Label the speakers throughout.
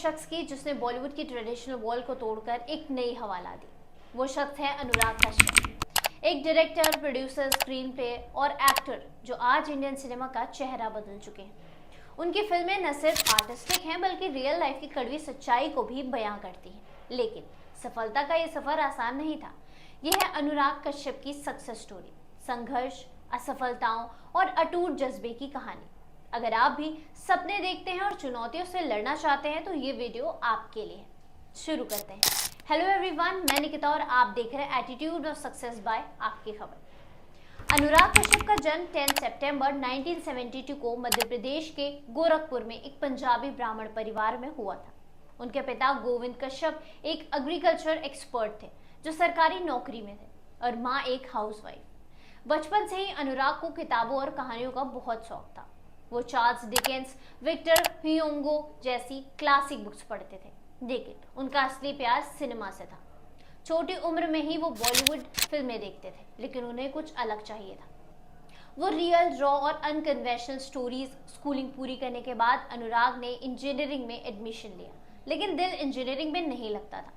Speaker 1: शख्स की जिसने बॉलीवुड की ट्रेडिशनल वॉल को तोड़कर एक नई हवा ला दी। वो शख्स है अनुराग कश्यप, एक डायरेक्टर, प्रोड्यूसर, स्क्रीन प्ले और एक्टर जो आज इंडियन सिनेमा का चेहरा बदल चुके हैं। उनकी फिल्में न सिर्फ आर्टिस्टिक हैं बल्कि रियल लाइफ की कड़वी सच्चाई को भी बयां करती हैं। लेकिन सफलता का ये सफर आसान नहीं था। यह है अनुराग कश्यप की सक्सेस स्टोरी, संघर्ष, असफलताओं और अटूट जज्बे की कहानी। अगर आप भी सपने देखते हैं और चुनौतियों से लड़ना चाहते हैं तो ये वीडियो आपके लिए है। शुरू करते हैं। हेलो एवरीवन, मैं निकिता और आप देख रहे हैं एटीट्यूड ऑफ सक्सेस बाय आपकी खबर। अनुराग कश्यप का जन्म 10 सितंबर 1972 को मध्य प्रदेश के गोरखपुर में एक पंजाबी ब्राह्मण परिवार में हुआ था। उनके पिता गोविंद कश्यप एक एग्रीकल्चर एक्सपर्ट थे जो सरकारी नौकरी में थे और माँ एक हाउसवाइफ। बचपन से ही अनुराग को किताबों और कहानियों का बहुत शौक था। वो चार्ल्स डिकेंस, विक्टर ह्यूगो जैसी क्लासिक बुक्स पढ़ते थे, लेकिन उनका असली प्यार सिनेमा से था। छोटी उम्र में ही वो बॉलीवुड फिल्में देखते थे, लेकिन उन्हें कुछ अलग चाहिए था। वो रियल, रॉ और अनकन्वेंशनल स्टोरीज। स्कूलिंग पूरी करने के बाद अनुराग ने इंजीनियरिंग में एडमिशन लिया, लेकिन दिल इंजीनियरिंग में नहीं लगता था।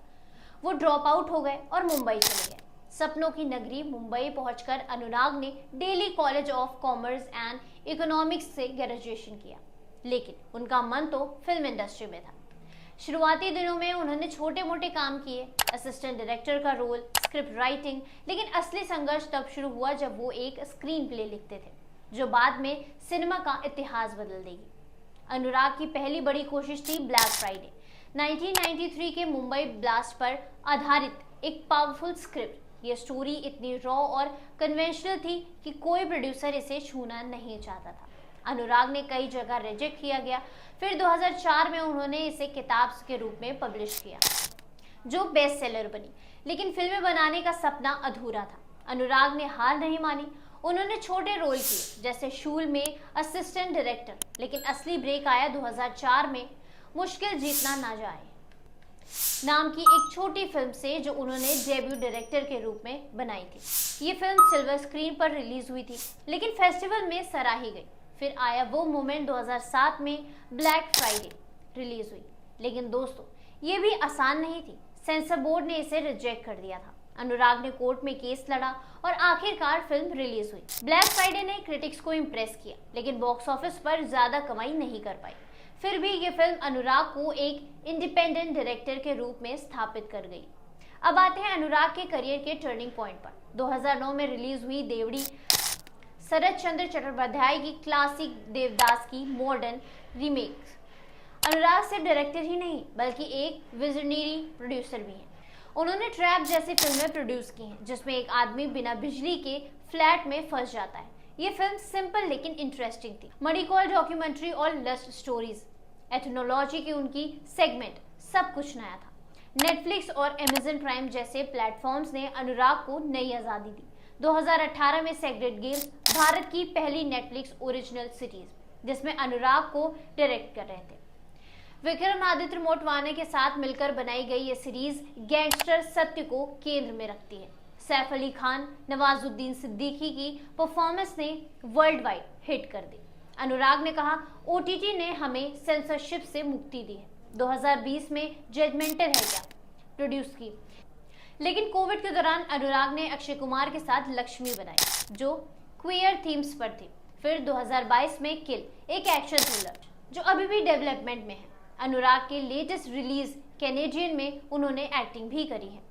Speaker 1: वो ड्रॉप आउट हो गए और मुंबई चले गए। सपनों की नगरी मुंबई पहुंचकर अनुराग ने Delhi college of commerce and economics से ग्रेजुएशन किया, लेकिन उनका मन तो फिल्म इंडस्ट्री में था। शुरुआती दिनों में उन्होंने छोटे मोटे काम किए, असिस्टेंट डायरेक्टर का रोल, स्क्रिप्ट राइटिंग, लेकिन असली संघर्ष तब शुरू हुआ जब वो एक स्क्रीन प्ले लिखते थे जो बाद में सिनेमा का इतिहास बदल देगी। अनुराग की पहली बड़ी कोशिश थी ब्लैक फ्राइडे, 1993 के मुंबई ब्लास्ट पर आधारित एक पावरफुल स्क्रिप्ट। ये स्टोरी इतनी रॉ और कन्वेंशनल थी कि कोई प्रोड्यूसर इसे छूना नहीं चाहता था। अनुराग ने कई जगह रिजेक्ट किया गया। फिर 2004 में उन्होंने इसे किताब के रूप में पब्लिश किया जो बेस्ट सेलर बनी, लेकिन फिल्में बनाने का सपना अधूरा था। अनुराग ने हार नहीं मानी। उन्होंने छोटे रोल किए जैसे शूल में असिस्टेंट डायरेक्टर, लेकिन असली ब्रेक आया 2004 में मुश्किल जीतना ना जाए नाम की एक छोटी फिल्म से, जो उन्होंने डेब्यू डायरेक्टर के रूप में बनाई थी। ये फिल्म सिल्वर स्क्रीन पर रिलीज हुई थी, लेकिन फेस्टिवल में सराही गई। फिर आया वो मोमेंट 2007 में ब्लैक फ्राइडे रिलीज हुई, लेकिन दोस्तों ये भी आसान नहीं थी। सेंसर बोर्ड ने इसे रिजेक्ट कर दिया था। अनुराग ने कोर्ट में केस लड़ा और आखिरकार फिल्म रिलीज हुई। ब्लैक फ्राइडे ने क्रिटिक्स को इम्प्रेस किया, लेकिन बॉक्स ऑफिस पर ज्यादा कमाई नहीं कर पाई। फिर भी ये फिल्म अनुराग को एक इंडिपेंडेंट डायरेक्टर के रूप में स्थापित कर गई। अब आते हैं अनुराग के करियर के टर्निंग पॉइंट पर। 2009 में रिलीज हुई देवड़ी, शरत चंद्र चट्टोपाध्याय की क्लासिक देवदास की मॉडर्न रीमेक। अनुराग सिर्फ डायरेक्टर ही नहीं बल्कि एक विजनरी प्रोड्यूसर भी हैं। उन्होंने ट्रैप जैसी फिल्में प्रोड्यूस की हैं जिसमें एक आदमी बिना बिजली के फ्लैट में फंस जाता है। ये फिल्म सिंपल लेकिन इंटरेस्टिंग थी। मणिकौल डॉक्यूमेंट्री और लस्ट स्टोरीज, एथनोलॉजी की उनकी सेगमेंट, सब कुछ नया था। नेटफ्लिक्स और अमेज़न प्राइम जैसे प्लेटफॉर्म्स ने अनुराग को नई आज़ादी दी। 2018 में सेक्रेड गेम्स भारत की पहली नेटफ्लिक्स ओरिजिनल सीरीज, जिसमें अनुराग को डायरेक्ट कर रहे थे। विक्रमादित्य मोटवाने के साथ मिलकर बनाई गई ये सीरीज गैंगस्टर सत्य को केंद्र में रखती है। सैफ अली खान, नवाजुद्दीन सिद्दीकी की परफॉर्मेंस ने वर्ल्ड वाइड हिट कर दी। अनुराग ने कहा, ओटीटी ने हमें सेंसरशिप से मुक्ति दी है। 2020 में जजमेंटल है क्या प्रोड्यूस की, लेकिन कोविड के दौरान अनुराग ने अक्षय कुमार के साथ लक्ष्मी बनाई जो क्वियर थीम्स पर थी। फिर 2022 में किल, एक एक्शन थ्रिलर जो अभी भी डेवलपमेंट में है। अनुराग के लेटेस्ट रिलीज कैनेडियन में उन्होंने एक्टिंग भी करी है।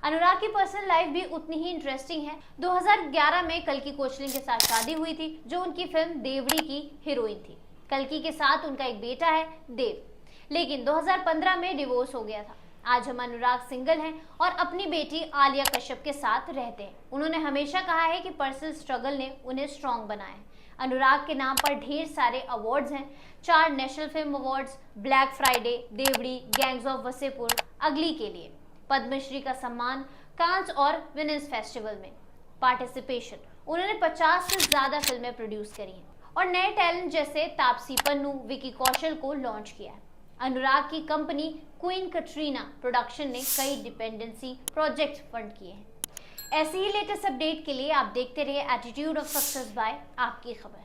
Speaker 1: अनुराग की पर्सनल लाइफ भी उतनी ही इंटरेस्टिंग है। 2011 में कल्की कोचलिन के साथ शादी हुई थी जो उनकी फिल्म देवड़ी की हीरोइन थी। कल्की के साथ उनका एक बेटा है देव, लेकिन 2015 में डिवोर्स हो गया था। आज हम अनुराग सिंगल हैं और अपनी बेटी आलिया कश्यप के साथ रहते हैं। उन्होंने हमेशा कहा है कि पर्सनल स्ट्रगल ने उन्हें स्ट्रॉन्ग बनाया है। अनुराग के नाम पर ढेर सारे अवार्ड्स हैं, 4 national film awards, black Friday, Devdi, gangs of Wasseypur, अगली के लिए पद्मश्री का सम्मान, कांस और वेनिस फेस्टिवल में पार्टिसिपेशन। उन्होंने 50 से ज्यादा फिल्में प्रोड्यूस करी हैं और नए टैलेंट जैसे तापसी पन्नू, विकी कौशल को लॉन्च किया है। अनुराग की कंपनी क्वीन कैटरीना प्रोडक्शन ने कई डिपेंडेंसी प्रोजेक्ट फंड किए हैं। ऐसे ही लेटेस्ट अपडेट के लिए आप देखते रहिए एटीट्यूड ऑफ सक्सेस बाय आपकी खबर।